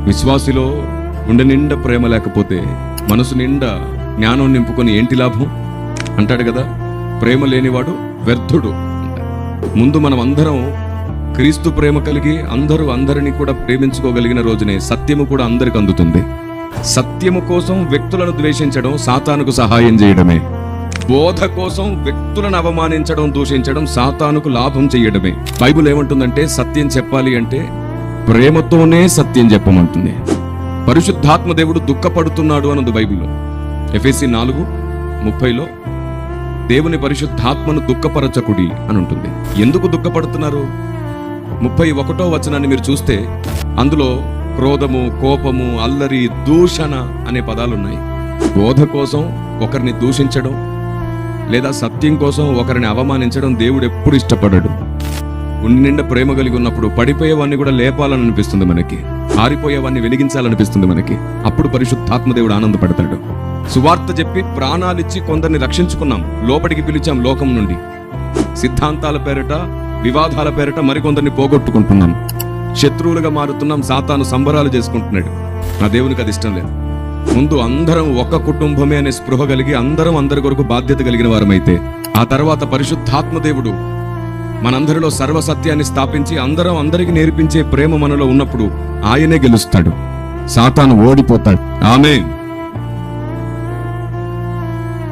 విశ్వాసిలో గుండె నిండా ప్రేమ లేకపోతే, మనసు నిండా జ్ఞానం నింపుకొని ఏంటి లాభం అంటాడు కదా. ప్రేమ లేనివాడు వ్యర్థుడు. ముందు మనం అందరం క్రీస్తు ప్రేమ కలిగి అందరినీ కూడా ప్రేమించుకోగలిగిన రోజునే సత్యము కూడా అందరికి అందుతుంది. సత్యము కోసం వ్యక్తులను ద్వేషించడం సాతానుకు సహాయం చేయడమే. బోధ కోసం వ్యక్తులను అవమానించడం, దూషించడం సాతానుకు లాభం చేయడమే. బైబిల్ ఏమంటుందంటే, సత్యం చెప్పాలి అంటే ప్రేమతోనే సత్యం చెప్పమంటుంది. పరిశుద్ధాత్మ దేవుడు దుఃఖపడుతున్నాడు అన్నది బైబిల్లో. ఎఫెసీ 4:30లో దేవుని పరిశుద్ధాత్మను దుఃఖపరచకుడి అని ఉంటుంది. ఎందుకు దుఃఖపడుతున్నారు? 31వ వచనాన్ని మీరు చూస్తే అందులో క్రోధము, కోపము, అల్లరి, దూషణ అనే పదాలున్నాయి. బోధ కోసం ఒకరిని దూషించడం లేదా సత్యం కోసం ఒకరిని అవమానించడం దేవుడు ఎప్పుడు ఇష్టపడడు. గుండె నిండా ప్రేమ కలిగి ఉన్నప్పుడు పడిపోయేవాన్ని కూడా లేపాలని అనిపిస్తుంది మనకి, ఆరిపోయేవాన్ని వెలిగించాలనిపిస్తుంది మనకి. అప్పుడు పరిశుద్ధాత్మ దేవుడు ఆనందపడతాడు. సువార్త చెప్పి ప్రాణాలిచ్చి కొందరిని రక్షించుకున్నాం, లోపలికి పిలిచాం లోకం నుండి. సిద్ధాంతాల పేరిట, వివాదాల పేరిట మరికొందరిని పోగొట్టుకుంటున్నాం, శత్రువులుగా మారుతున్నాం, సాతాను సంబరాలు చేసుకుంటున్నాడు. నా దేవునికి అది ఇష్టం లేదు. ముందు అందరం ఒక కుటుంబమే అనే స్పృహ కలిగి అందరి కొరకు బాధ్యత కలిగిన వారమైతే, ఆ తర్వాత పరిశుద్ధాత్మ దేవుడు మనందరిలో సర్వసత్యాన్ని స్థాపించి అందరికి నేర్పించే ప్రేమ మనలో ఉన్నప్పుడు ఆయనే గెలుస్తాడు, సాతాను ఓడిపోతాడు. ఆమేన్.